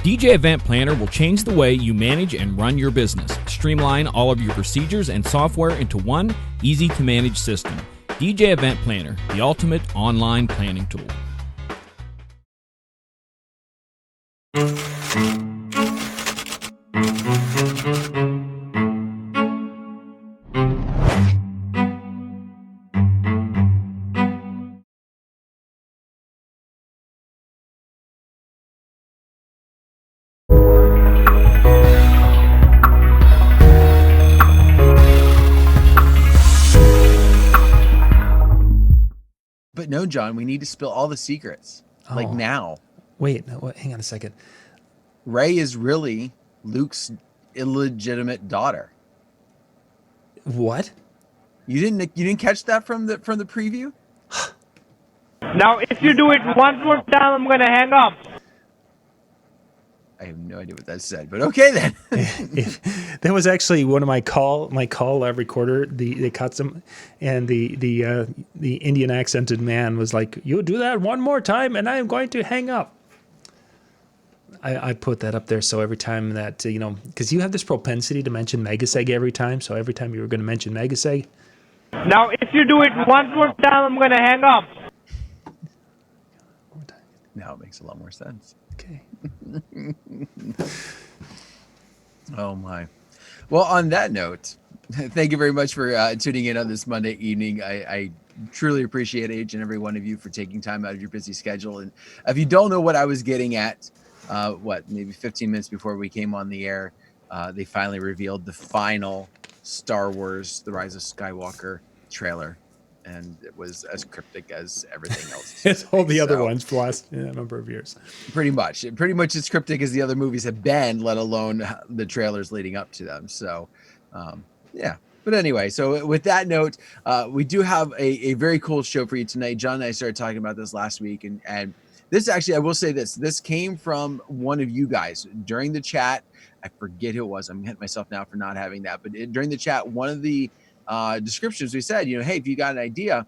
DJ Event Planner will change the way you manage and run your business. Streamline all of your procedures and software into one easy-to-manage system. DJ Event Planner, the ultimate online planning tool. But no, John, we need to spill all the secrets. Like now. Wait, no, hang on a second. Rey is really Luke's illegitimate daughter. What? You didn't catch that from the preview? Now, if you do it one more time, I'm gonna hang up. I have no idea what that said, but okay then. That was actually one of my call recorder. They cut some, and the Indian accented man was like, "You do that one more time, and I am going to hang up." I put that up there so every time that because you have this propensity to mention Megaseg every time. So every time you were going to mention Megaseg. Now, if you do it one more time, I'm gonna hang up. Now it makes a lot more sense. Okay. Oh my. Well, on that note, thank you very much for tuning in on this Monday evening. I truly appreciate each and every one of you for taking time out of your busy schedule. And if you don't know what I was getting at, maybe 15 minutes before we came on the air, they finally revealed the final Star Wars: The Rise of Skywalker trailer. And it was as cryptic as everything else. It's all the other ones for the last number of years. Pretty much as cryptic as the other movies have been, let alone the trailers leading up to them. So, yeah. But anyway, so with that note, we do have a very cool show for you tonight. John and I started talking about this last week. And this actually, I will say this came from one of you guys during the chat. I forget who it was. I'm hitting myself now for not having that. But during the chat, one of the descriptions we said, hey, if you got an idea,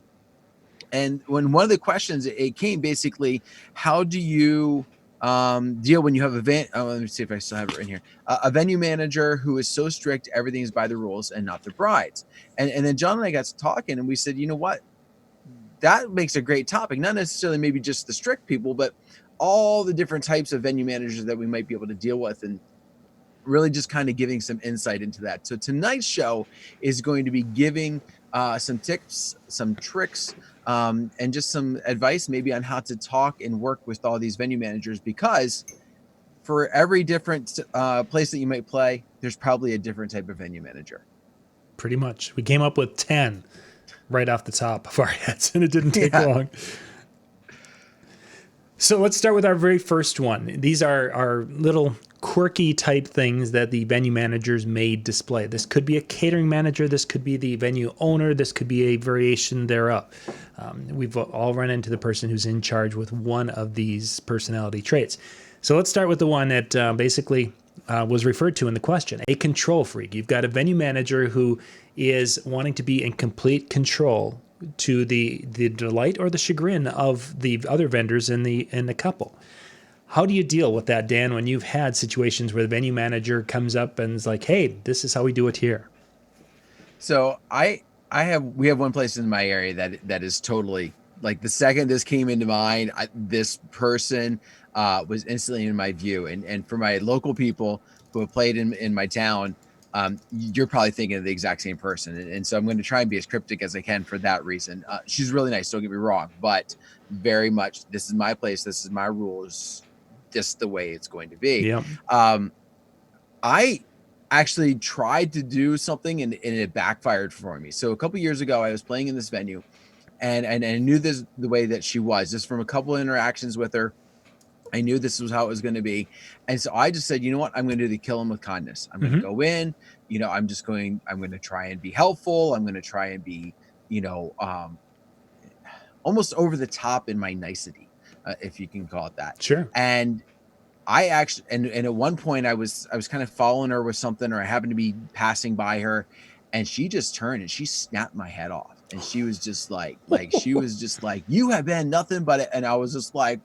and when one of the questions it came basically, how do you deal when you have let me see if I still have it in here, a venue manager who is so strict everything is by the rules and not the brides. And then John and I got to talking and we said, you know what, that makes a great topic, not necessarily maybe just the strict people, but all the different types of venue managers that we might be able to deal with, and really just kind of giving some insight into that. So tonight's show is going to be giving some tips, some tricks, and just some advice maybe on how to talk and work with all these venue managers, because for every different place that you might play, there's probably a different type of venue manager. Pretty much. We came up with 10 right off the top of our heads, and it didn't take long. So let's start with our very first one. These are our little quirky type things that the venue managers may display. This could be a catering manager. This could be the venue owner. This could be a variation thereof. We've all run into the person who's in charge with one of these personality traits. So let's start with the one that basically was referred to in the question, a control freak. You've got a venue manager who is wanting to be in complete control to the delight or the chagrin of the other vendors in the couple. How do you deal with that, Dan, when you've had situations where the venue manager comes up and is like, hey, this is how we do it here? So we have one place in my area that is totally, like, the second this came into mind, this person was instantly in my view. And for my local people who have played in my town, you're probably thinking of the exact same person. And so I'm going to try and be as cryptic as I can for that reason. She's really nice, don't get me wrong, but very much, this is my place, this is my rules, this is the way it's going to be. Yeah. I actually tried to do something and it backfired for me. So a couple years ago, I was playing in this venue and I knew this the way that she was, just from a couple of interactions with her. I knew this was how it was going to be. And so I just said, you know what, I'm going to do the kill him with kindness. I'm going to go in, I'm going to try and be helpful. I'm going to try and be, almost over the top in my nicety, if you can call it that. Sure. And I actually, and at one point I was kind of following her with something, or I happened to be passing by her, and she just turned and she snapped my head off. And she was just like, you have been nothing but it. And I was just like,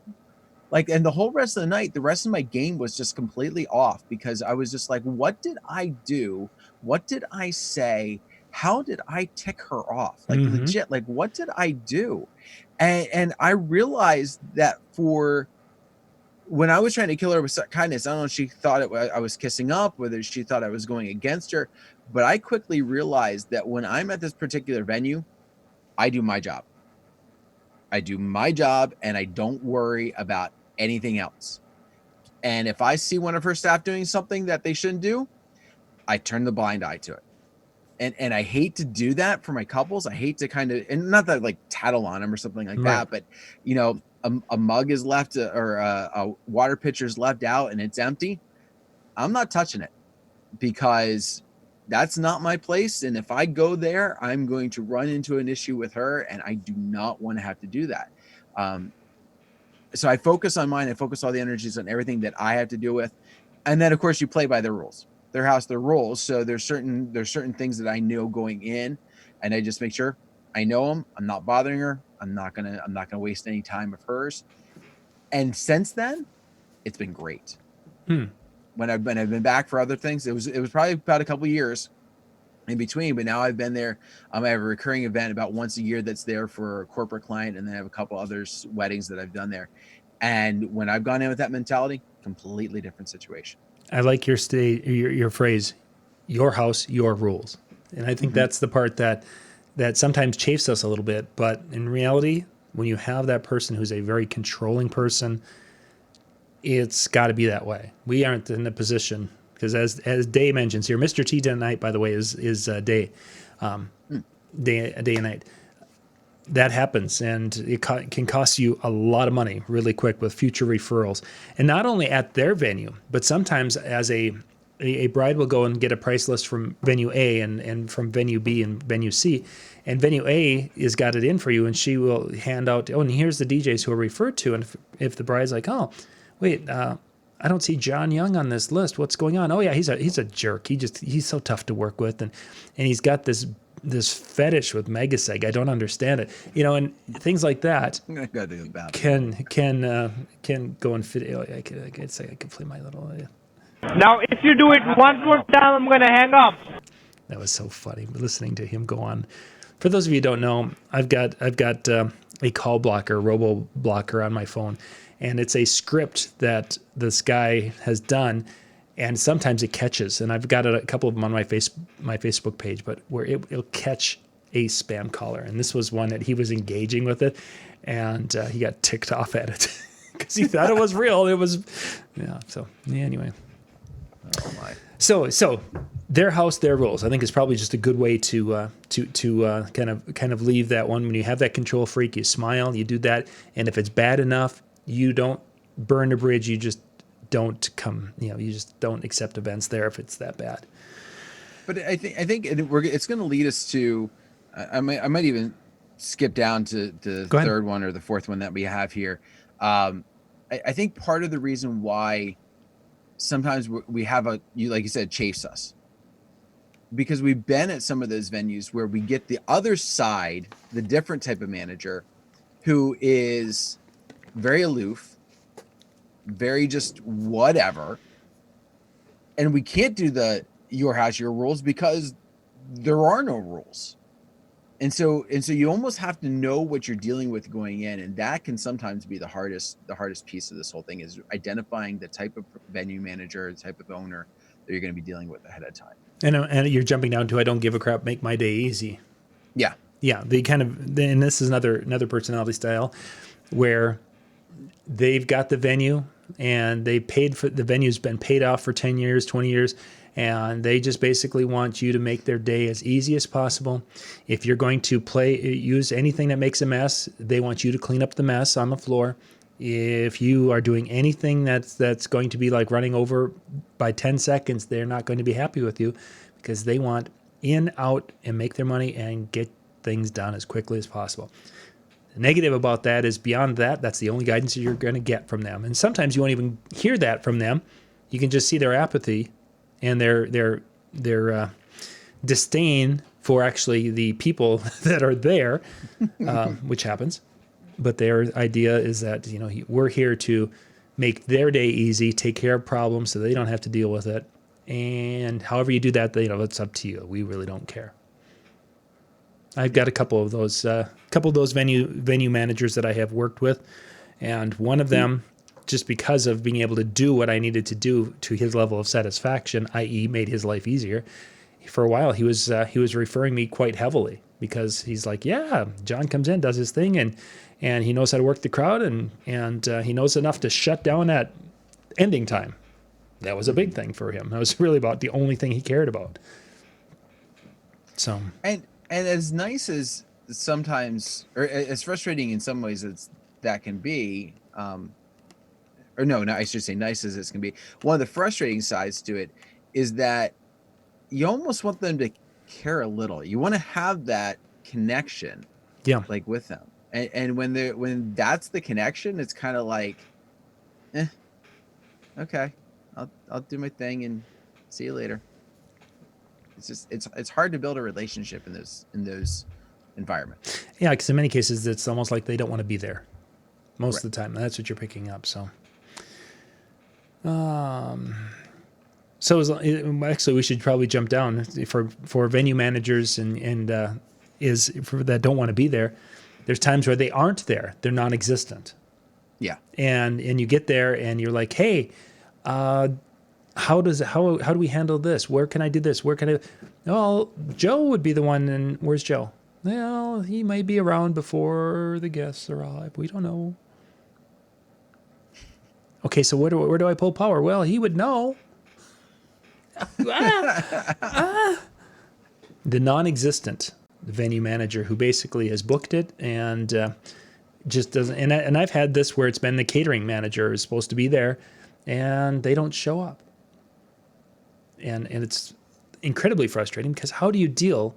Like, and the whole rest of the night, the rest of my game was just completely off because I was just like, what did I do? What did I say? How did I tick her off? Like, legit, like, what did I do? And I realized that when I was trying to kill her with kindness, I don't know if she thought I was kissing up, whether she thought I was going against her, but I quickly realized that when I'm at this particular venue, I do my job. I do my job and I don't worry about anything else. And if I see one of her staff doing something that they shouldn't do, I turn the blind eye to it. And I hate to do that for my couples. I hate to kind of, and not that like tattle on them or something like that, but you know, a mug is left or a water pitcher is left out and it's empty. I'm not touching it because that's not my place. And if I go there, I'm going to run into an issue with her and I do not want to have to do that. So I focus on mine. I focus all the energies on everything that I have to deal with. And then of course you play by their rules. Their house, their rules. So there's certain things that I know going in, and I just make sure I know them. I'm not bothering her. I'm not gonna waste any time of hers. And since then, it's been great. When I've been back for other things, it was probably about a couple years in between, but now I've been there. I have a recurring event about once a year that's there for a corporate client, and then I have a couple others weddings that I've done there. And when I've gone in with that mentality, completely different situation. I like your phrase, your house, your rules. And I think that's the part that sometimes chafes us a little bit. But in reality, when you have that person who's a very controlling person, it's got to be that way. We aren't in a position, because as Day mentions here, Mr. T tonight, by the way, is Day, day and night. That happens, and it can cost you a lot of money really quick with future referrals. And not only at their venue, but sometimes as a bride will go and get a price list from venue A and from venue B and venue C, and venue A has got it in for you, and she will hand out, and here's the DJs who are referred to. And if the bride's like, oh, wait, I don't see John Young on this list. What's going on? Oh yeah, he's a jerk. He's so tough to work with, and he's got this fetish with Megaseg. I don't understand it, and things like that can go and fit. I could say I could play my little. Now, if you do it one more time, I'm gonna hang up. That was so funny listening to him go on. For those of you who don't know, I've got a call blocker, robo blocker on my phone, and it's a script that this guy has done. And sometimes it catches, and I've got a couple of them on my Facebook page, but where it'll catch a spam caller. And this was one that he was engaging with it, and he got ticked off at it because he thought it was real. It was, yeah. So yeah, anyway. Oh my. So their house, their rules. I think is probably just a good way to kind of leave that one. When you have that control freak, you smile, you do that, and if it's bad enough, you don't burn the bridge. You just don't come, you just don't accept events there if it's that bad. But I think it's going to lead us to, I might even skip down to the third one or the fourth one that we have here. I think part of the reason why sometimes we have like you said, chase us, because we've been at some of those venues where we get the other side, the different type of manager who is very aloof, very just whatever, and we can't do the your house, your rules because there are no rules. And so you almost have to know what you're dealing with going in, and that can sometimes be the hardest piece of this whole thing, is identifying the type of venue manager, the type of owner that you're going to be dealing with ahead of time. And you're jumping down to I don't give a crap, make my day easy. Yeah. They kind of, and this is another personality style where they've got the venue and they paid for the venue's been paid off for 10 years, 20 years. And they just basically want you to make their day as easy as possible. If you're going to use anything that makes a mess, they want you to clean up the mess on the floor. If you are doing anything that's going to be like running over by 10 seconds, they're not going to be happy with you because they want in, out, and make their money and get things done as quickly as possible. The negative about that is beyond that, that's the only guidance you're going to get from them. And sometimes you won't even hear that from them. You can just see their apathy and their disdain for actually the people that are there, which happens. but their idea is that, we're here to make their day easy, take care of problems so they don't have to deal with it. And however you do that, it's up to you. We really don't care. I've got a couple of those venue managers that I have worked with, and one of them, just because of being able to do what I needed to do to his level of satisfaction, i.e., made his life easier. For a while, he was referring me quite heavily because he's like, yeah, John comes in, does his thing, and he knows how to work the crowd, and he knows enough to shut down at ending time. That was a big thing for him. That was really about the only thing he cared about. So and as nice as sometimes, or as frustrating in some ways as that can be, I should say nice as it can be. One of the frustrating sides to it is that you almost want them to care a little. You want to have that connection, like with them. And when that's the connection, it's kind of like, okay, I'll do my thing and see you later. It's just it's hard to build a relationship in those environments. Yeah, because in many cases it's almost like they don't want to be there most of the time. That's what you're picking up. So, actually, we should probably jump down for venue managers and that don't want to be there. There's times where they aren't there; they're non-existent. Yeah, and you get there and you're like, hey, how do we handle this? Where can I do this? Where can I? Well, Joe would be the one. And where's Joe? Well, he might be around before the guests arrive. We don't know. Okay, so where do I pull power? Well, he would know. The non-existent venue manager who basically has booked it and just doesn't. And I've had this where it's been the catering manager is supposed to be there, and they don't show up. And it's incredibly frustrating because how do you deal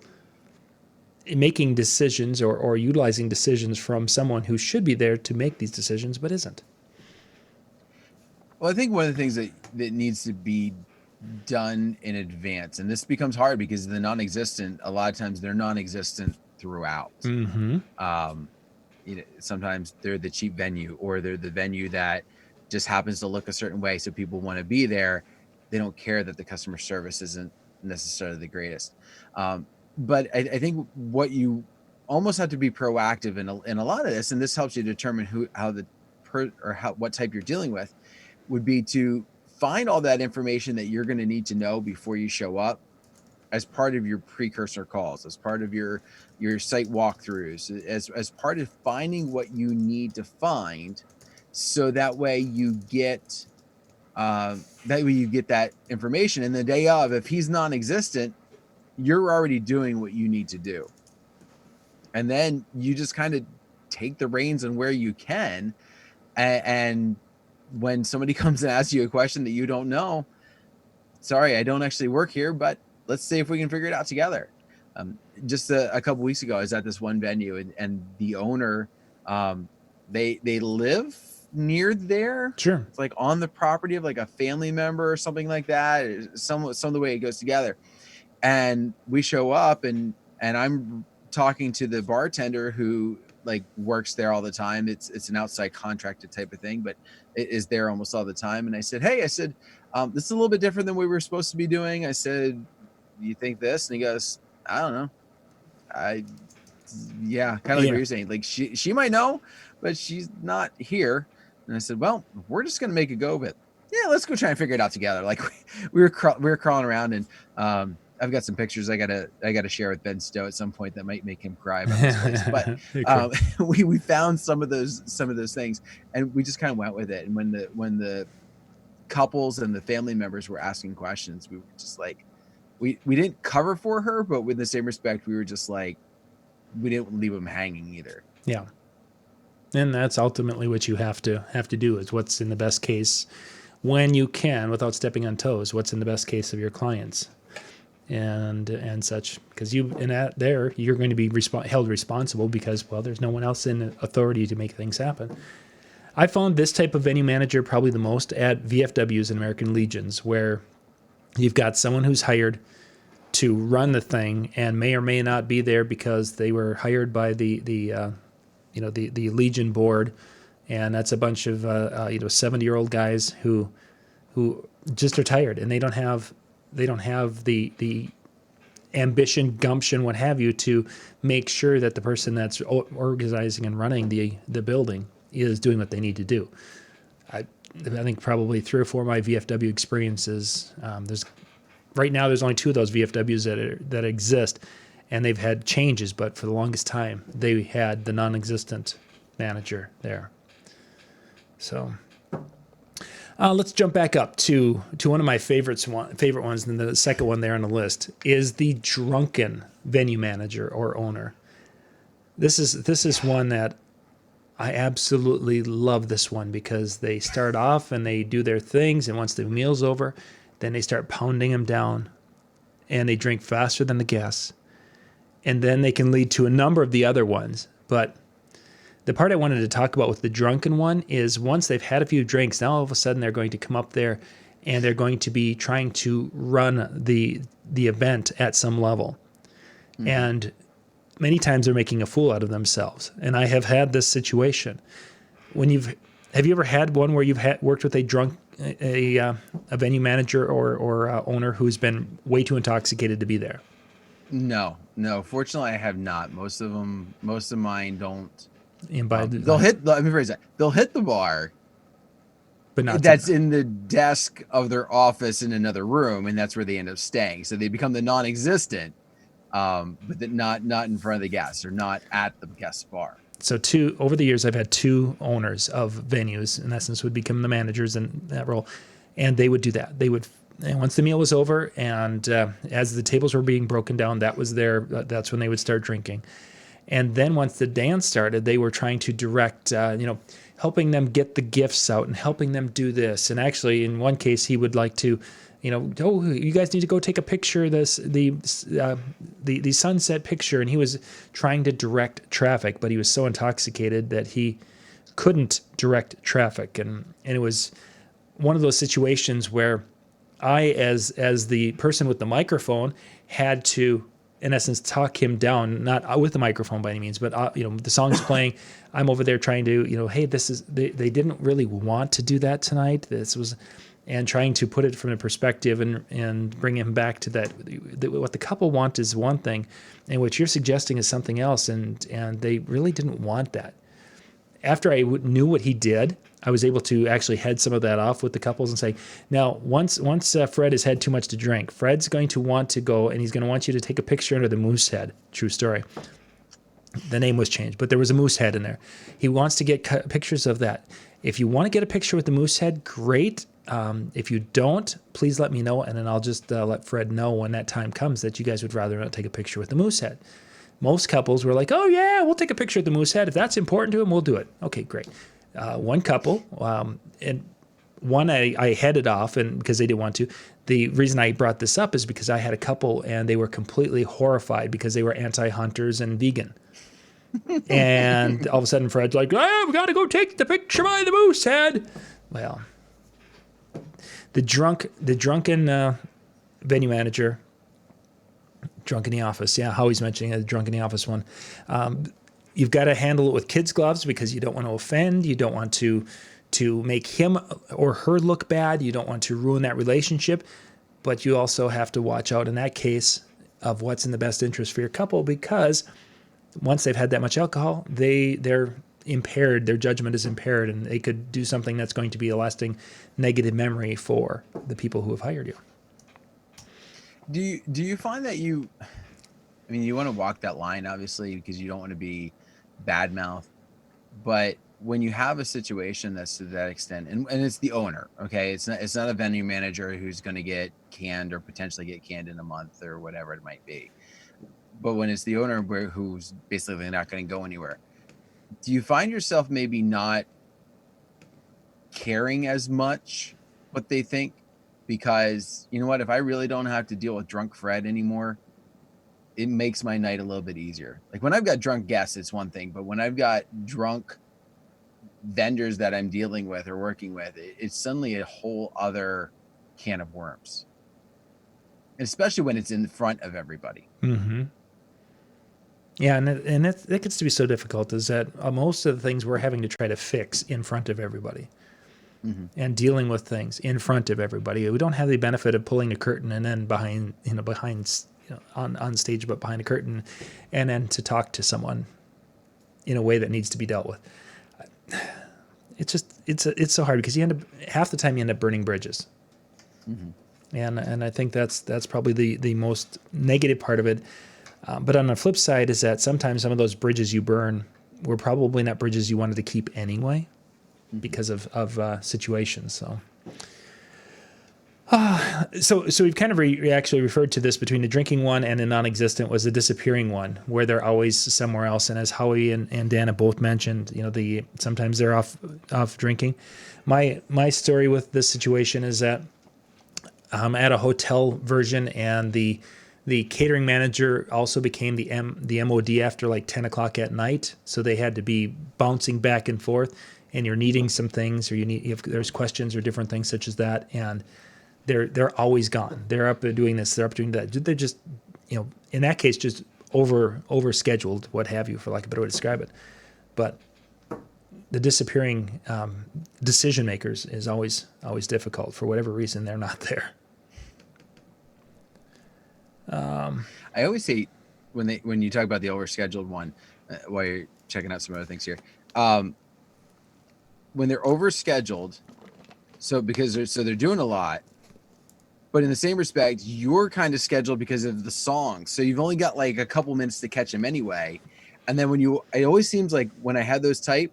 in making decisions or utilizing decisions from someone who should be there to make these decisions but isn't? Well, I think one of the things that needs to be done in advance, and this becomes hard because the non-existent, a lot of times they're non-existent throughout. Mm-hmm. Sometimes they're the cheap venue, or they're the venue that just happens to look a certain way, so people want to be there. They don't care that the customer service isn't necessarily the greatest. But I think what you almost have to be proactive in a lot of this, and this helps you determine what type you're dealing with, would be to find all that information that you're going to need to know before you show up as part of your precursor calls, as part of your site walkthroughs, as part of finding what you need to find, so that way you get that information. And the day of, if he's non-existent, you're already doing what you need to do. And then you just kind of take the reins on where you can. And when somebody comes and asks you a question that you don't know, sorry, I don't actually work here, but let's see if we can figure it out together. Just a couple weeks ago, I was at this one venue, and the owner, they live near there. Sure. It's like on the property of like a family member or something like that. Some of the way it goes together. And we show up and I'm talking to the bartender who like works there all the time. It's an outside contracted type of thing, but it is there almost all the time. And I said, hey, this is a little bit different than we were supposed to be doing. I said, you think this? And he goes, I don't know. Kind of like what you're saying. Like she might know, but she's not here. And I said, well, we're just going to make a go of it. Yeah, let's go try and figure it out together. Like we were crawling around, and I've got some pictures I gotta share with Ben Stowe at some point that might make him cry about this place. But we found some of those things, and we just kind of went with it. And when the couples and the family members were asking questions, we were just like, we didn't cover for her, but with the same respect, we were just like, we didn't leave them hanging either. Yeah. And that's ultimately what you have to do, is what's in the best case when you can, without stepping on toes, what's in the best case of your clients and such. Because you're going to be held responsible because, well, there's no one else in authority to make things happen. I found this type of venue manager probably the most at VFWs and American Legions, where you've got someone who's hired to run the thing and may or may not be there because they were hired by the the Legion board, and that's a bunch of 70-year-old guys who just are tired, and they don't have the ambition, gumption, what have you, to make sure that the person that's organizing and running the building is doing what they need to do. I think probably 3 or 4 of my VFW experiences, there's only 2 of those VFWs that exist, and they've had changes, but for the longest time, they had the non-existent manager there. So let's jump back up to one of my favorite ones, and the second one there on the list is the Drunken venue manager or owner. This is one that I absolutely love, this one, because they start off and they do their things, and once the meal's over, then they start pounding them down, and they drink faster than the guests, and then they can lead to a number of the other ones. But the part I wanted to talk about with the Drunken one is once they've had a few drinks, now all of a sudden they're going to come up there and they're going to be trying to run the event at some level. Mm-hmm. And many times they're making a fool out of themselves. And I have had this situation. Have you ever had one where you've worked with a venue manager or owner who's been way too intoxicated to be there? No. Fortunately, I have not. Most of mine don't. Let me rephrase that. They'll hit the bar, but not that's in the desk of their office in another room, and that's where they end up staying. So they become the non-existent, but not in front of the guests or not at the guest bar. So over the years, I've had 2 owners of venues, in essence, would become the managers in that role, and they would do that. And once the meal was over, and as the tables were being broken down, that's when they would start drinking. And then once the dance started, they were trying to direct, helping them get the gifts out and helping them do this. And actually, in one case, he would like to, you guys need to go take a picture, the sunset picture. And he was trying to direct traffic, but he was so intoxicated that he couldn't direct traffic. And it was one of those situations where I, as the person with the microphone, had to, in essence, talk him down, not with the microphone by any means, but the song's playing. I'm over there trying to, hey, they didn't really want to do that tonight. And trying to put it from a perspective and bring him back to that. What the couple want is one thing, and what you're suggesting is something else, and they really didn't want that. After I knew what he did, I was able to actually head some of that off with the couples and say, now, once Fred has had too much to drink, Fred's going to want to go, and he's going to want you to take a picture under the moose head. True story. The name was changed, but there was a moose head in there. He wants to get pictures of that. If you want to get a picture with the moose head, great. If you don't, please let me know, and then I'll just let Fred know when that time comes that you guys would rather not take a picture with the moose head. Most couples were like, oh, yeah, we'll take a picture with the moose head. If that's important to him, we'll do it. Okay, great. One couple, and one I headed off, and because they didn't want to. The reason I brought this up is because I had a couple, and they were completely horrified because they were anti-hunters and vegan. And all of a sudden, Fred's like, "Oh, we got to go take the picture by the moose head." Well, the drunken venue manager, drunk in the office. Yeah, Howie's mentioning the drunk in the office one. You've got to handle it with kids' gloves because you don't want to offend. You don't want to make him or her look bad. You don't want to ruin that relationship. But you also have to watch out in that case of what's in the best interest for your couple, because once they've had that much alcohol, they're impaired. Their judgment is impaired, and they could do something that's going to be a lasting negative memory for the people who have hired you. Do you find that you want to walk that line, obviously, because you don't want to be bad mouth, but when you have a situation that's to that extent, and it's the owner, okay, it's not a venue manager who's going to get canned or potentially get canned in a month or whatever it might be, but when it's the owner who's basically not going to go anywhere, do you find yourself maybe not caring as much what they think? Because you know what, if I really don't have to deal with drunk Fred anymore, it makes my night a little bit easier. Like when I've got drunk guests, it's one thing, but when I've got drunk vendors that I'm dealing with or working with, it's suddenly a whole other can of worms, especially when it's in front of everybody. Mm-hmm. Yeah, and it gets to be so difficult is that most of the things we're having to try to fix in front of everybody and dealing with things in front of everybody. We don't have the benefit of pulling a curtain and then behind on stage, but behind a curtain, and then to talk to someone in a way that needs to be dealt with. It's so hard because half the time you end up burning bridges. And I think that's probably the most negative part of it. But on the flip side is that sometimes some of those bridges you burn were probably not bridges you wanted to keep anyway because of situations. So we've kind of actually referred to this between the drinking one and the non-existent was the disappearing one, where they're always somewhere else. And as Howie and Dana both mentioned, sometimes they're off drinking. My story with this situation is that I'm at a hotel version, and the catering manager also became the MOD after like 10 o'clock at night. So they had to be bouncing back and forth, and you're needing some things, or if there's questions or different things such as that, and they're always gone. They're up doing this, they're up doing that. They're just, in that case, just over scheduled, what have you, for lack of a better way to describe it. But the disappearing decision makers is always difficult. For whatever reason, they're not there. I always say when you talk about the overscheduled one, while you're checking out some other things here, when they're overscheduled, because they're doing a lot, but in the same respect, you're kind of scheduled because of the song, so you've only got like a couple minutes to catch them anyway. And then it always seems like when I have those type,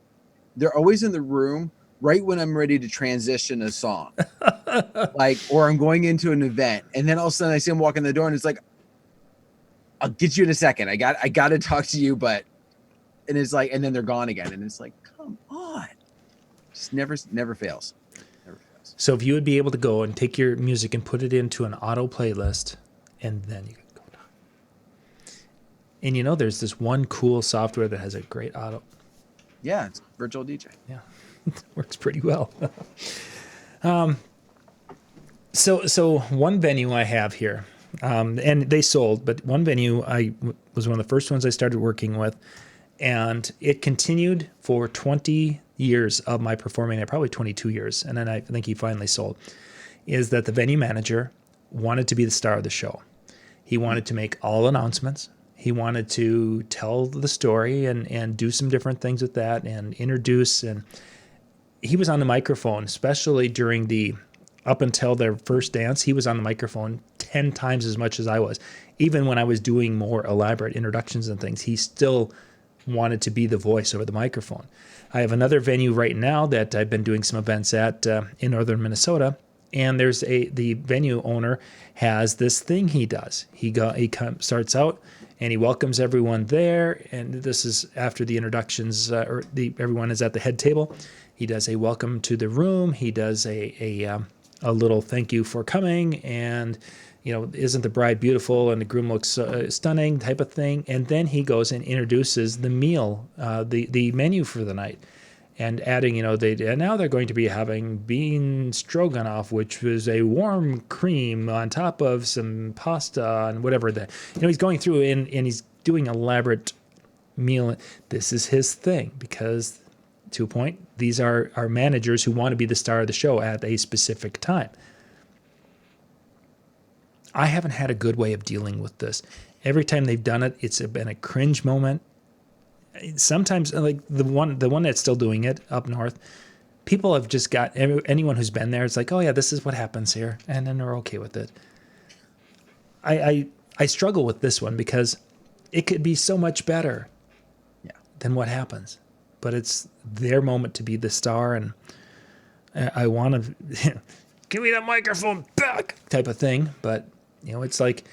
they're always in the room right when I'm ready to transition a song, or I'm going into an event, and then all of a sudden I see them walk in the door, and it's like, I'll get you in a second. I got to talk to you, and it's like, and then they're gone again, and it's like, come on, just never fails. Never fails. So if you would be able to go and take your music and put it into an auto playlist, and then you can go down. And there's this one cool software that has a great auto. Yeah, it's virtual DJ. Yeah, it works pretty well. So one venue I have here, and they sold, but one venue was one of the first ones I started working with, and it continued for 20 years of my performing there, probably 22 years, and then I think he finally sold, is that the venue manager wanted to be the star of the show. He wanted to make all announcements. He wanted to tell the story and do some different things with that and introduce, and he was on the microphone, especially during up until their first dance, he was on the microphone 10 times as much as I was. Even when I was doing more elaborate introductions and things, he still wanted to be the voice over the microphone. I have another venue right now that I've been doing some events at in northern Minnesota, and the venue owner has this thing he does. He starts out and he welcomes everyone there, and this is after the introductions, everyone is at the head table. He does a welcome to the room. He does a little thank you for coming, and isn't the bride beautiful and the groom looks stunning type of thing. And then he goes and introduces the meal, the menu for the night, and adding, and now they're going to be having bean stroganoff, which was a warm cream on top of some pasta and whatever that, he's going through and he's doing elaborate meal. This is his thing because, to a point, these are managers who want to be the star of the show at a specific time. I haven't had a good way of dealing with this. Every time they've done it, it's been a cringe moment. Sometimes, like the one that's still doing it up north, people have just got, anyone who's been there, it's like, oh yeah, this is what happens here, and then they're okay with it. I struggle with this one because it could be so much better than what happens. But it's their moment to be the star, and I want to give me that microphone back type of thing. But it's like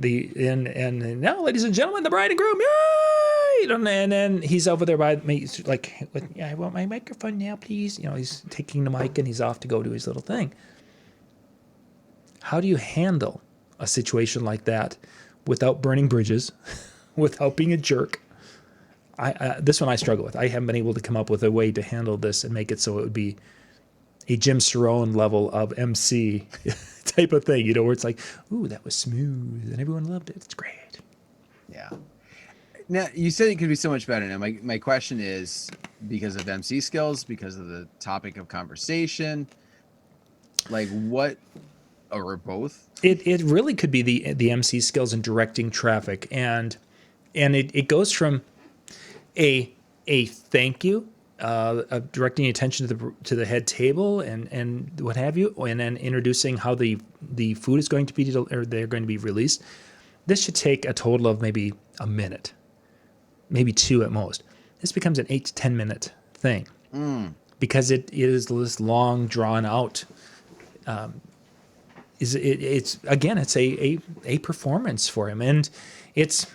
and now, ladies and gentlemen, the bride and groom, yay! And then he's over there by me, like, I want my microphone now, please. He's taking the mic and he's off to go do his little thing. How do you handle a situation like that without burning bridges, without being a jerk? This one I struggle with. I haven't been able to come up with a way to handle this and make it so it would be a Jim Cerrone level of MC type of thing, where it's like, ooh, that was smooth and everyone loved it. It's great. Yeah. Now you said it could be so much better. Now my question is, because of MC skills, because of the topic of conversation, like what, or both? It really could be the MC skills in directing traffic, and it goes from a thank you, of directing attention to the head table and what have you, and then introducing how the food is going to be, or they're going to be released. This should take a total of maybe a minute, maybe 2 at most. This becomes an 8 to 10 minute thing, because it is this long drawn out. It's again, it's a performance for him, and it's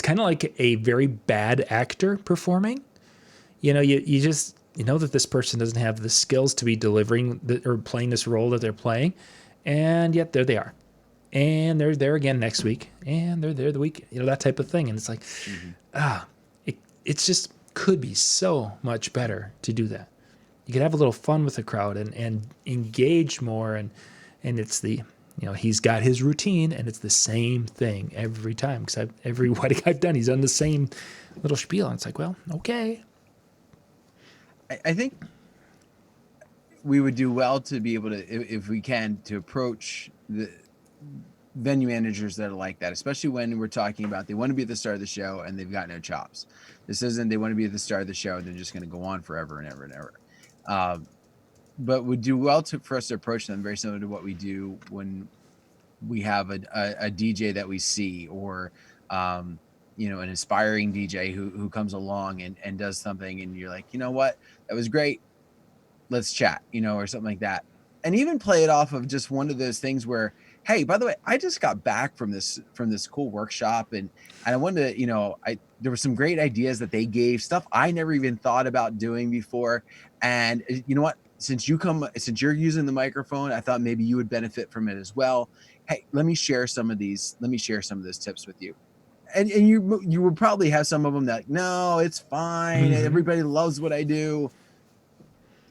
kind of like a very bad actor performing. You just know that this person doesn't have the skills to be delivering or playing this role that they're playing, and yet there they are, and they're there again next week, and they're there the week, that type of thing, and it's like, it's just could be so much better to do that. You could have a little fun with the crowd and engage more, and it's the, he's got his routine, and it's the same thing every time, because every wedding I've done, he's done the same little spiel, and it's like, well, okay. I think we would do well to be able to, if we can, to approach the venue managers that are like that, especially when we're talking about they want to be at the start of the show and they've got no chops. This isn't they want to be at the start of the show and they're just going to go on forever and ever and ever. But would do well for us to approach them very similar to what we do when we have a DJ that we see, or an inspiring DJ who comes along and does something, and you're like, you know what, that was great, let's chat, or something like that. And even play it off of just one of those things where, hey, by the way, I just got back from this cool workshop, and I wanted to, there were some great ideas that they gave, stuff I never even thought about doing before. And you know what, since you're using the microphone, I thought maybe you would benefit from it as well. Hey, let me share some of those tips with you. And you would probably have some of them that, no, it's fine. Mm-hmm. Everybody loves what I do.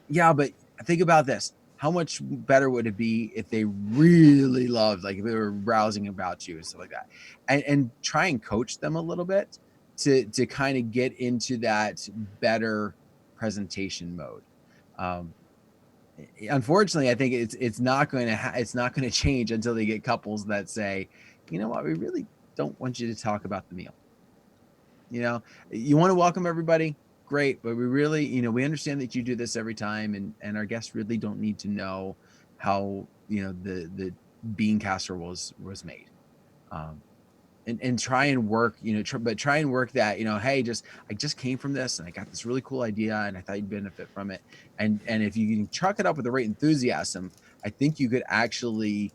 Yeah, but think about this. How much better would it be if they really loved, like if they were browsing about you and stuff like that, and try and coach them a little bit to kind of get into that better presentation mode. Unfortunately, I think it's not going to change until they get couples that say, you know what, we really don't want you to talk about the meal. You want to welcome everybody, great, but we really, we understand that you do this every time, and our guests really don't need to know how the bean casserole was made. And try and work, try and work that, hey, I just came from this and I got this really cool idea and I thought you'd benefit from it. And if you can chuck it up with the right enthusiasm, I think you could actually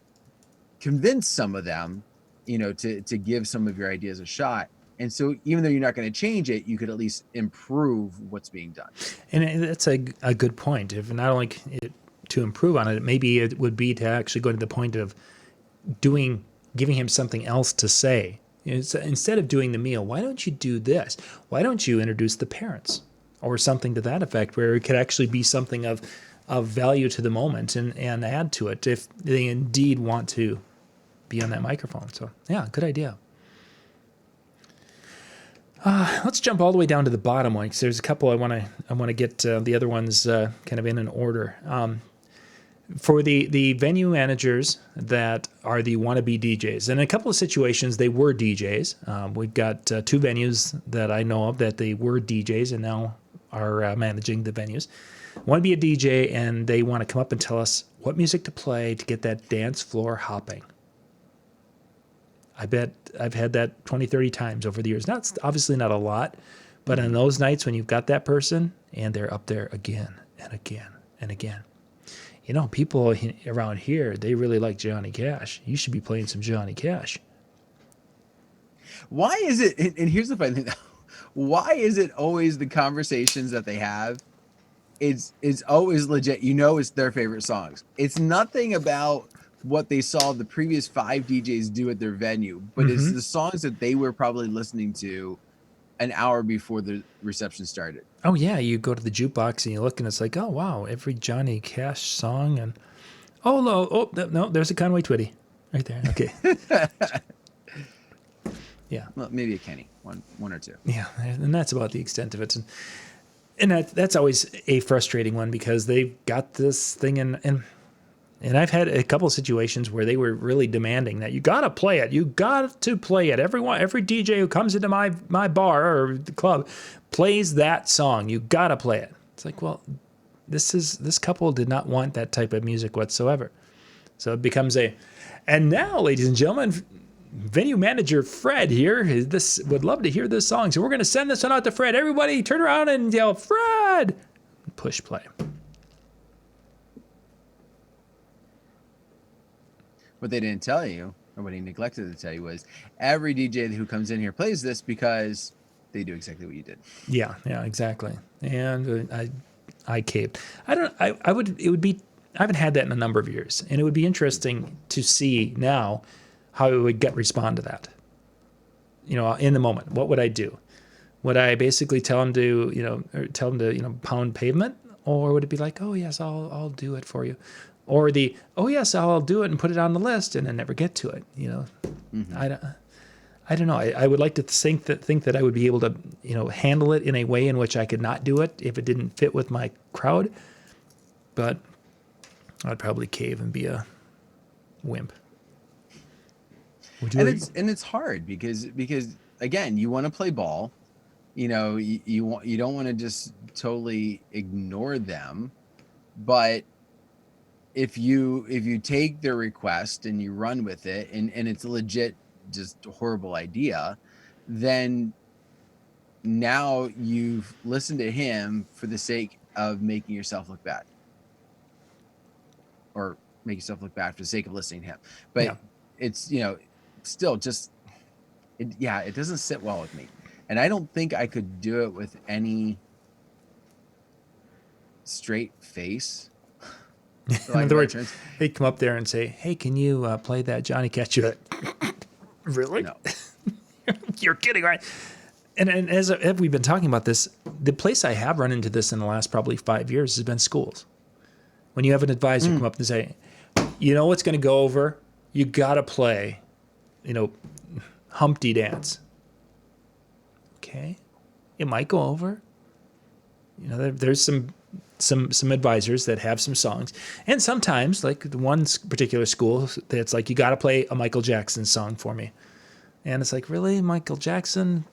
convince some of them, to give some of your ideas a shot. And so even though you're not going to change it, you could at least improve what's being done. And that's a good point. If not only to improve on it, maybe it would be to actually go to the point of giving him something else to say. Instead of doing the meal, why don't you do this? Why don't you introduce the parents, or something to that effect, where it could actually be something of value to the moment and add to it if they indeed want to be on that microphone. So yeah, good idea. Let's jump all the way down to the bottom one, because there's a couple I want to get the other ones kind of in an order. For the venue managers that are the wannabe DJs, and in a couple of situations they were DJs. We've got 2 venues that I know of that they were DJs and now are managing the venues. Want to be a DJ, and they want to come up and tell us what music to play to get that dance floor hopping. I bet I've had that 20, 30 times over the years. That's obviously not a lot, but on those nights when you've got that person and they're up there again and again and again. People around here, they really like Johnny Cash. You should be playing some Johnny Cash. Why is it, and here's the funny thing, why is it always the conversations that they have, it's always legit, it's their favorite songs. It's nothing about what they saw the previous 5 DJs do at their venue, but it's the songs that they were probably listening to an hour before the reception started. Oh yeah, you go to the jukebox and you look and it's like, oh wow, every Johnny Cash song, and no, there's a Conway Twitty right there. Okay. Yeah. Well, maybe a Kenny, one or two. Yeah, and that's about the extent of it. And that's always a frustrating one because they've got this thing and I've had a couple of situations where they were really demanding that you got to play it. You got to play it. Every DJ who comes into my bar or the club plays that song. You got to play it. It's like, well, this couple did not want that type of music whatsoever. So it becomes and now, ladies and gentlemen, venue manager Fred here would love to hear this song. So we're going to send this one out to Fred. Everybody turn around and yell, Fred! Push play. What they didn't tell you, or what he neglected to tell you, was every DJ who comes in here plays this because they do exactly what you did. Yeah, exactly. And I caved. I haven't had that in a number of years, and it would be interesting to see now how it would respond to that. In the moment, what would I do? Would I basically tell him to, pound pavement, or would it be like, oh yes, I'll do it for you? Or oh yes, I'll do it and put it on the list and then never get to it. Mm-hmm. I don't know. I would like to think that I would be able to, handle it in a way in which I could not do it if it didn't fit with my crowd. But I'd probably cave and be a wimp. It's hard because again, you want to play ball. You don't want to just totally ignore them, but if you take their request and you run with it and it's a legit just horrible idea, then now you've listened to him for the sake of making yourself look bad, or make yourself look bad for the sake of listening to him. But it's still just it doesn't sit well with me, and I don't think I could do it with any straight face. In other words, they come up there and say, hey, can you play that Johnny Cash? Really? No. You're kidding, right? And as we've been talking about this, the place I have run into this in the last probably 5 years has been schools. When you have an advisor come up and say, what's going to go over? You got to play, Humpty Dance. Okay. It might go over. There's some advisors that have some songs, and sometimes, like the one particular school, that's like, you got to play a Michael Jackson song for me, and it's like, really, Michael Jackson?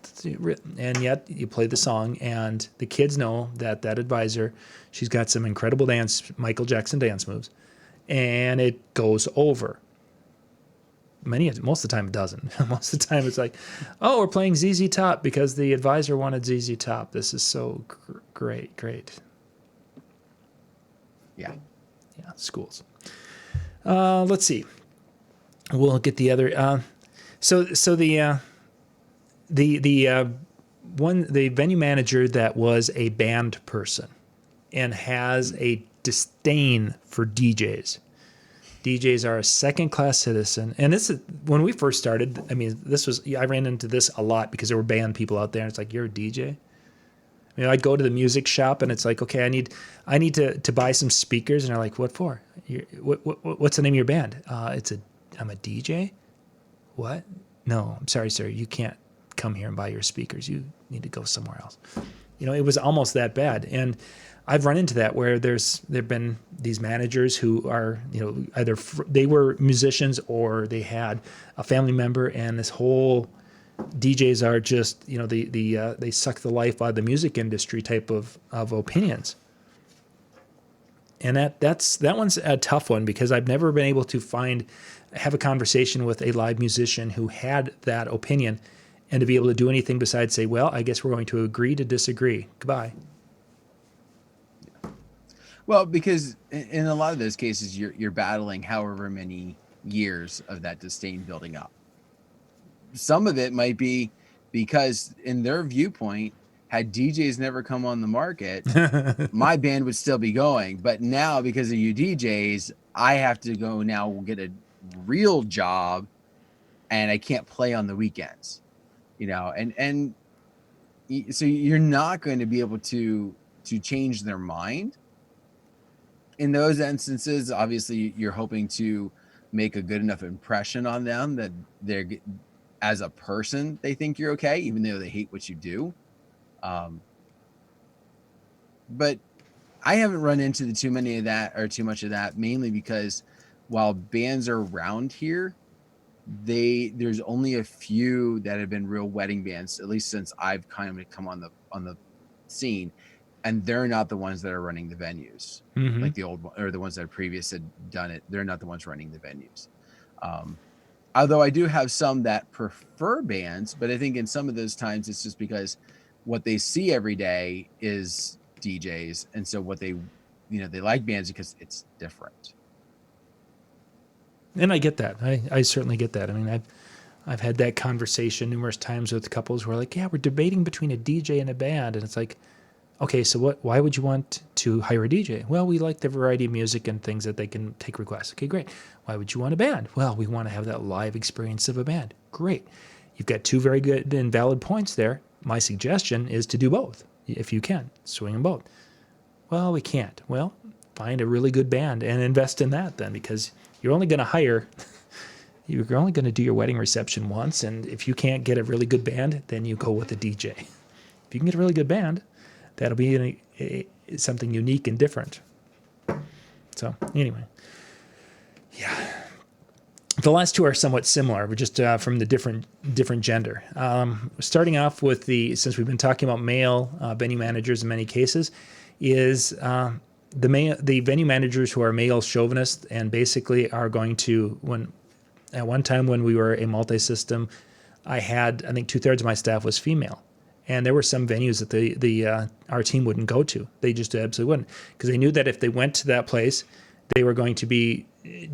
And yet you play the song, and the kids know that advisor, she's got some incredible Michael Jackson dance moves, and it goes over. Most of the time it doesn't. Most of the time it's like, oh, we're playing ZZ Top because the advisor wanted ZZ Top. This is so great. Yeah, schools. Let's see. We'll get the other. So the venue manager that was a band person and has a disdain for DJs. DJs are a second-class citizen, and this is when we first started. I mean, I ran into this a lot because there were band people out there, and it's like, you're a DJ. I'd go to the music shop and it's like, okay, I need to buy some speakers, and they're like, what for? What's the name of your band? I'm a DJ. What? No, I'm sorry, sir. You can't come here and buy your speakers. You need to go somewhere else. It was almost that bad. And I've run into that where there've been these managers who are, either they were musicians or they had a family member, and this whole DJs are just, they suck the life out of the music industry type of opinions. And that one's a tough one because I've never been able to have a conversation with a live musician who had that opinion and to be able to do anything besides say, well, I guess we're going to agree to disagree. Goodbye. Well, because in a lot of those cases, you're battling however many years of that disdain building up. Some of it might be because in their viewpoint, had DJs never come on the market, my band would still be going. But now, because of you DJs, I have to go now get a real job, and I can't play on the weekends. And so you're not going to be able to change their mind. In those instances, obviously, you're hoping to make a good enough impression on them that as a person, they think you're okay, even though they hate what you do. But I haven't run into too many of that or too much of that, mainly because while bands are around here, there's only a few that have been real wedding bands, at least since I've kind of come on the scene, and they're not the ones that are running the venues. Like the old or the ones that previous had done it. They're not the ones running the venues. Although I do have some that prefer bands, but I think in some of those times it's just because what they see every day is DJs, and so what they like bands because it's different. And I get that. I certainly get that. I mean, I've had that conversation numerous times with couples who are like, yeah, we're debating between a DJ and a band. And it's like, okay, so why would you want to hire a DJ? Well, we like the variety of music and things that they can take requests. Okay, great. Why would you want a band? Well, we want to have that live experience of a band. Great. You've got two very good and valid points there. My suggestion is to do both, if you can. Swing them both. Well, we can't. Well, find a really good band and invest in that then, because you're only going to you're only going to do your wedding reception once, and if you can't get a really good band, then you go with a DJ. If you can get a really good band, that'll be something unique and different. So anyway, yeah. The last two are somewhat similar, but just from the different gender. Starting off with since we've been talking about male venue managers in many cases, is the venue managers who are male chauvinists and basically are going to, at one time when we were a multi-system, I think 2/3 of my staff was female. And there were some venues that our team wouldn't go to. They just absolutely wouldn't, because they knew that if they went to that place, they were going to be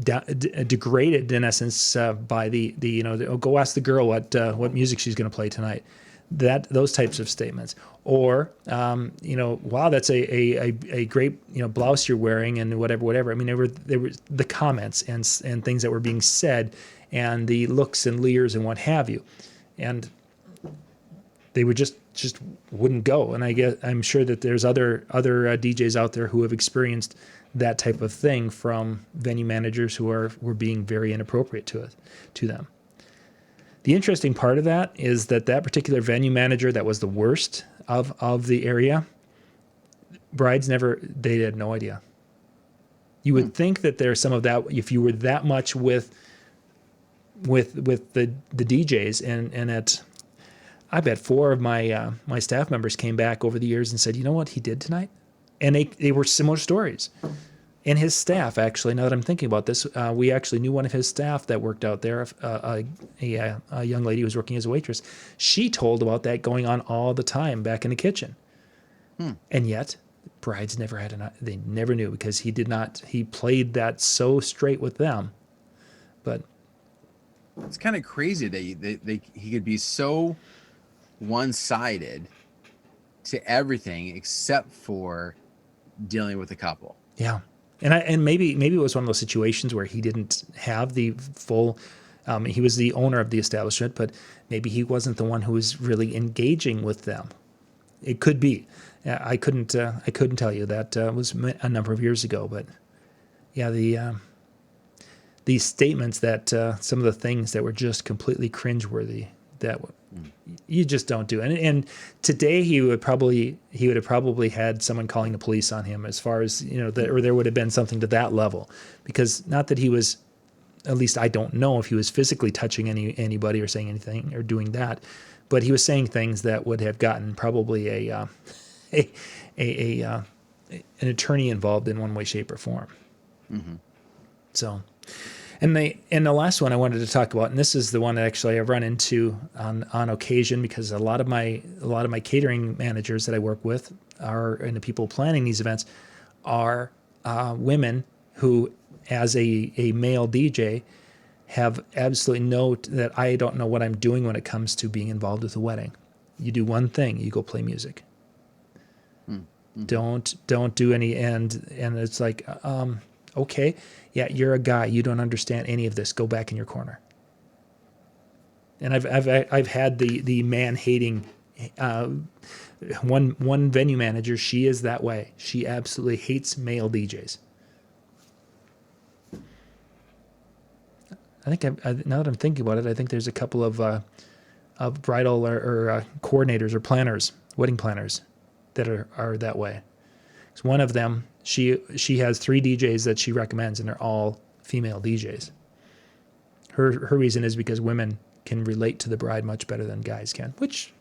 degraded in essence by go ask the girl what music she's going to play tonight. Those types of statements, or wow, that's a great blouse you're wearing and whatever. I mean, there were the comments and things that were being said, and the looks and leers and what have you, and they would just wouldn't go. And I'm sure that there's other DJs out there who have experienced that type of thing from venue managers who were being very inappropriate to them. The interesting part of that is that particular venue manager that was the worst of the area, brides they had no idea. You would think that there's some of that if you were that much with the DJs and I bet 4 of my staff members came back over the years and said, you know what he did tonight? And they were similar stories. And his staff, actually, now that I'm thinking about this, we actually knew one of his staff that worked out there, a young lady who was working as a waitress. She told about that going on all the time back in the kitchen. And yet, brides they never knew, because he played that so straight with them. But it's kind of crazy that he could be so one-sided to everything except for dealing with a couple. Yeah. And maybe it was one of those situations where he didn't have the full. He was the owner of the establishment, but maybe he wasn't the one who was really engaging with them. It could be. I couldn't tell you. That was a number of years ago. But yeah, these statements that some of the things that were just completely cringeworthy that you just don't do. And today he would have probably had someone calling the police on him, as far as, or there would have been something to that level, because not that he was, at least I don't know if he was physically touching anybody or saying anything or doing that, but he was saying things that would have gotten probably an attorney involved in one way, shape, or form. Mm-hmm. So. And the last one I wanted to talk about, and this is the one that actually I've run into on occasion, because a lot of my catering managers that I work with and the people planning these events are women who, as a male DJ, have absolutely that I don't know what I'm doing when it comes to being involved with a wedding. You do one thing, you go play music. Mm-hmm. Don't do any, and it's like, okay, yeah, you're a guy. You don't understand any of this. Go back in your corner. And I've had the man hating one venue manager. She is that way. She absolutely hates male DJs. I think now that I'm thinking about it, I think there's a couple of bridal or coordinators or planners, wedding planners, that are that way. So one of them, she has 3 DJs that she recommends, and they're all female DJs. Her reason is because women can relate to the bride much better than guys can, which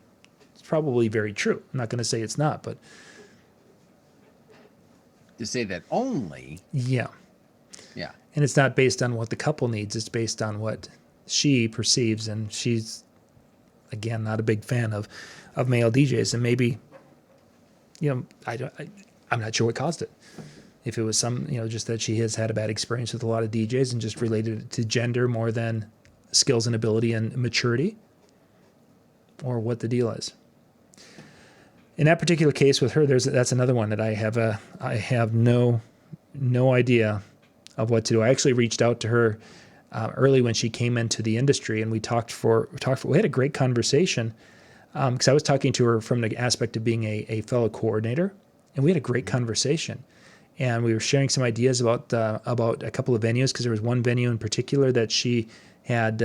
is probably very true. I'm not going to say it's not, but to say that only. Yeah. And it's not based on what the couple needs. It's based on what she perceives. And she's, again, not a big fan of male DJs. And maybe, I'm not sure what caused it. If it was just that she has had a bad experience with a lot of DJs and just related it to gender more than skills and ability and maturity, or what the deal is. In that particular case with her, that's another one that I have no idea of what to do. I actually reached out to her early when she came into the industry, and we we had a great conversation because I was talking to her from the aspect of being a fellow coordinator, and we had a great conversation. And we were sharing some ideas about a couple of venues, because there was one venue in particular that she had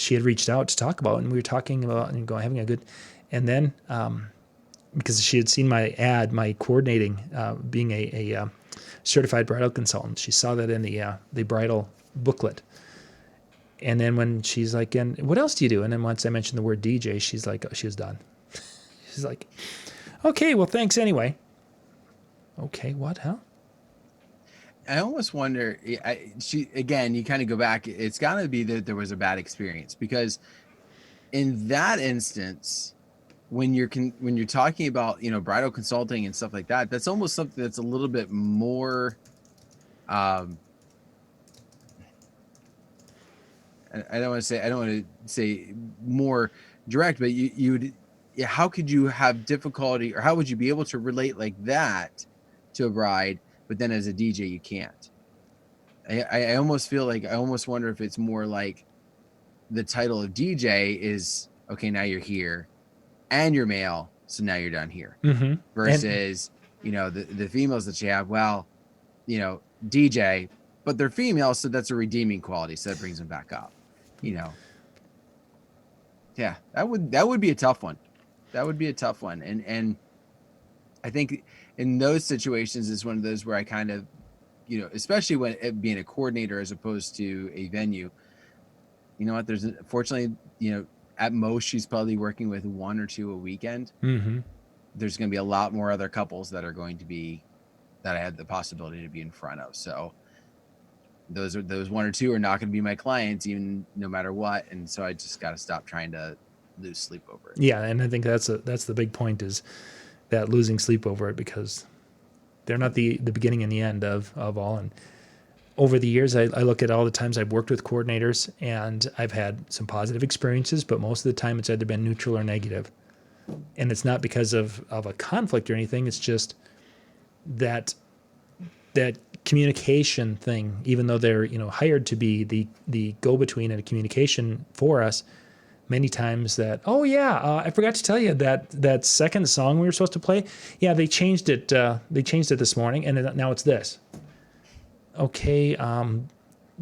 reached out to talk about, and we were talking about having a good. And then because she had seen my ad, my coordinating, being a certified bridal consultant, she saw that in the bridal booklet. And then when she's like, "And what else do you do?" And then once I mentioned the word DJ, she's like, she was done. She's like, "Okay, well, thanks anyway." Okay, what? Huh? I almost wonder. Again, you kind of go back. It's got to be that there was a bad experience, because in that instance, when you're talking about bridal consulting and stuff like that, that's almost something that's a little bit more. I don't want to say more direct, but how could you have difficulty, or how would you be able to relate like that to a bride, but then as a DJ you can't? I almost feel like, I almost wonder if it's more like the title of DJ is, okay, now you're here and you're male, so now you're done here. Mm-hmm. Versus the females that you have, well, DJ, but they're female, so that's a redeeming quality, so that brings them back up. Yeah, that would be a tough one. That would be a tough one. And I think in those situations is one of those where I kind of, especially when it being a coordinator as opposed to a venue, what, fortunately, at most she's probably working with 1 or 2 a weekend. Mm-hmm. There's going to be a lot more other couples that I had the possibility to be in front of. So those 1 or 2 are not going to be my clients, even no matter what. And so I just got to stop trying to lose sleep over it. Yeah. And I think that's the big point, is that losing sleep over it, because they're not the beginning and the end of all. And over the years, I look at all the times I've worked with coordinators, and I've had some positive experiences, but most of the time it's either been neutral or negative. And it's not because of a conflict or anything. It's just that communication thing, even though they're hired to be the go-between and a communication for us, many times that, I forgot to tell you that second song we were supposed to play, they changed it this morning, and now it's this. Okay,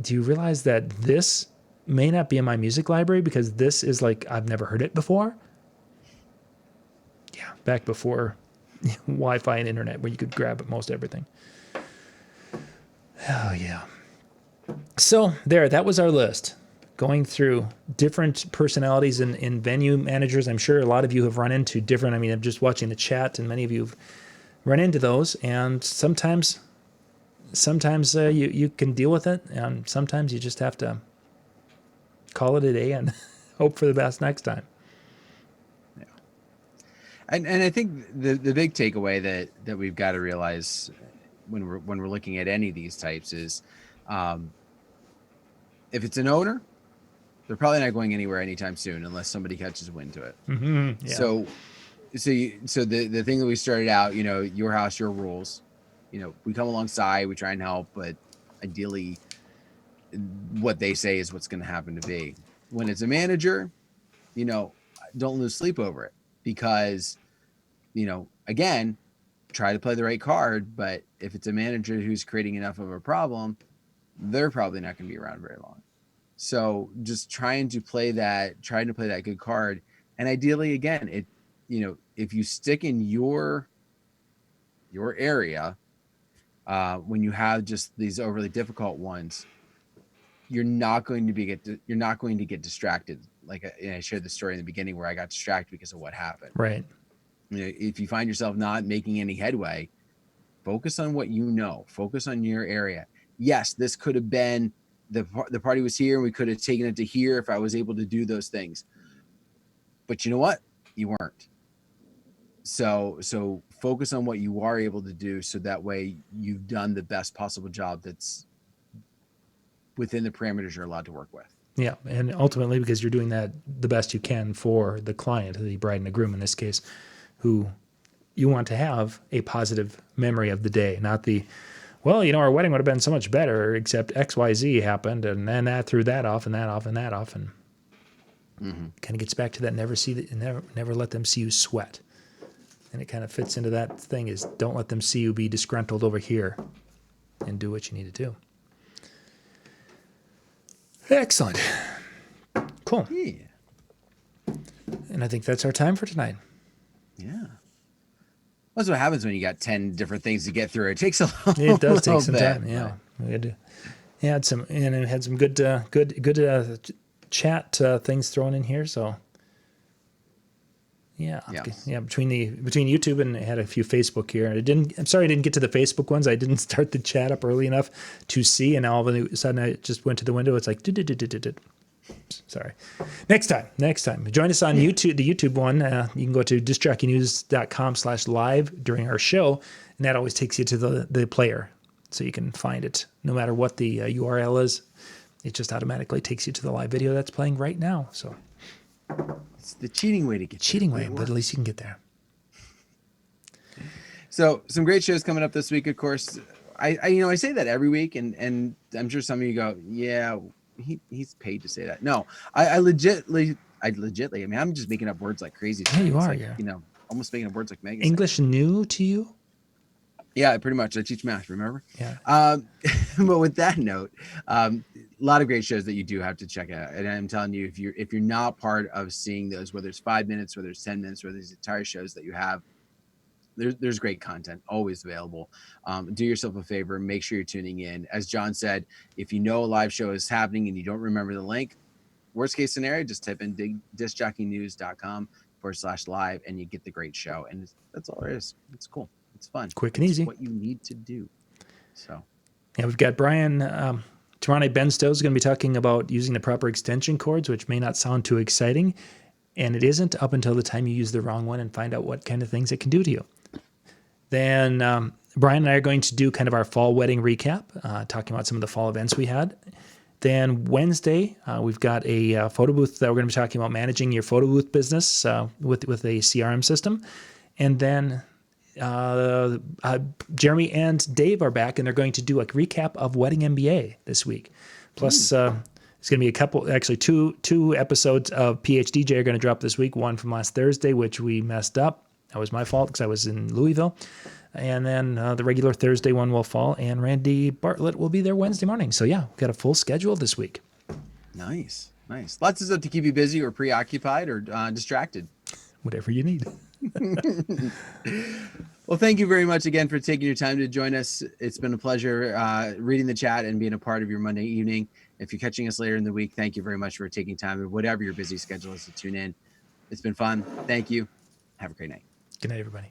do you realize that this may not be in my music library, because this is like, I've never heard it before? Yeah, back before Wi-Fi and internet, where you could grab most everything. Oh, yeah. So that was our list. Going through different personalities in venue managers. I'm sure a lot of you have run into different, I'm just watching the chat, and many of you have run into those. And sometimes you can deal with it, and sometimes you just have to call it a day and hope for the best next time. Yeah. And I think the big takeaway that we've got to realize when we're looking at any of these types is, if it's an owner, they're probably not going anywhere anytime soon unless somebody catches wind to it. Mm-hmm, yeah. So the thing that we started out, your house, your rules, we come alongside, we try and help, but ideally what they say is what's going to happen to be. When it's a manager, don't lose sleep over it, because, again, try to play the right card, but if it's a manager who's creating enough of a problem, they're probably not going to be around very long. So just trying to play that good card. And ideally, again, if you stick in your area, when you have just these overly difficult ones, you're not going to get distracted. Like I shared the story in the beginning where I got distracted because of what happened. Right. If you find yourself not making any headway, focus on what you know. Focus on your area. Yes, this could have been the party was here and we could have taken it to here if I was able to do those things. But you know what? You weren't. So focus on what you are able to do, so that way you've done the best possible job that's within the parameters you're allowed to work with. Yeah, and ultimately because you're doing that the best you can for the client, the bride and the groom in this case, who you want to have a positive memory of the day, not the, well, our wedding would have been so much better except XYZ happened, and then that threw that off and that off and that off, and kind of gets back to that never let them see you sweat. And it kind of fits into that thing is don't let them see you be disgruntled over here, and do what you need to do. Excellent. Cool. Yeah. And I think that's our time for tonight. Yeah. That's what happens when you got 10 different things to get through. It takes a little It does take some bit, time. Yeah. We had some good chat things thrown in here. So yeah. Yes. Yeah. Between YouTube and I had a few Facebook here. I'm sorry I didn't get to the Facebook ones. I didn't start the chat up early enough to see. And now all of a sudden I just went to the window. It's like, sorry. Next time. Join us on YouTube, the YouTube one. You can go to discjockeynews.com/live during our show, and that always takes you to the player. So you can find it no matter what the URL is. It just automatically takes you to the live video that's playing right now. So it's the cheating way to get but at least you can get there. So some great shows coming up this week, of course. I say that every week, and I'm sure some of you go, yeah, he's paid to say that. No, I legitly, I mean, I'm just making up words like crazy. Yeah, you are. Like, yeah. Almost making up words like Megan. English new to you? Yeah, pretty much. I teach math, remember? Yeah. But with that note, a lot of great shows that you do have to check out. And I'm telling you, if you're not part of seeing those, whether it's 5 minutes, whether it's 10 minutes, whether it's entire shows that you have, there's great content always available. Do yourself a favor, make sure you're tuning in. As John said, if you know a live show is happening and you don't remember the link, worst case scenario, just type in discjockeynews.com/live and you get the great show. And that's all there is. It's cool. It's fun. Quick and easy. What you need to do. So yeah, we've got Brian Tarane Benstow is going to be talking about using the proper extension cords, which may not sound too exciting, and it isn't up until the time you use the wrong one and find out what kind of things it can do to you. Then Brian and I are going to do kind of our fall wedding recap, talking about some of the fall events we had. Then Wednesday, we've got a photo booth that we're going to be talking about managing your photo booth business with a CRM system. And then Jeremy and Dave are back, and they're going to do a recap of Wedding MBA this week. Plus, it's going to be two episodes of PhDJ are going to drop this week. One from last Thursday, which we messed up. That was my fault because I was in Louisville. And then the regular Thursday one will fall, and Randy Bartlett will be there Wednesday morning. So, yeah, we've got a full schedule this week. Nice. Lots of stuff to keep you busy or preoccupied or distracted. Whatever you need. Well, thank you very much again for taking your time to join us. It's been a pleasure reading the chat and being a part of your Monday evening. If you're catching us later in the week, thank you very much for taking time, and whatever your busy schedule is, to tune in. It's been fun. Thank you. Have a great night. Good night, everybody.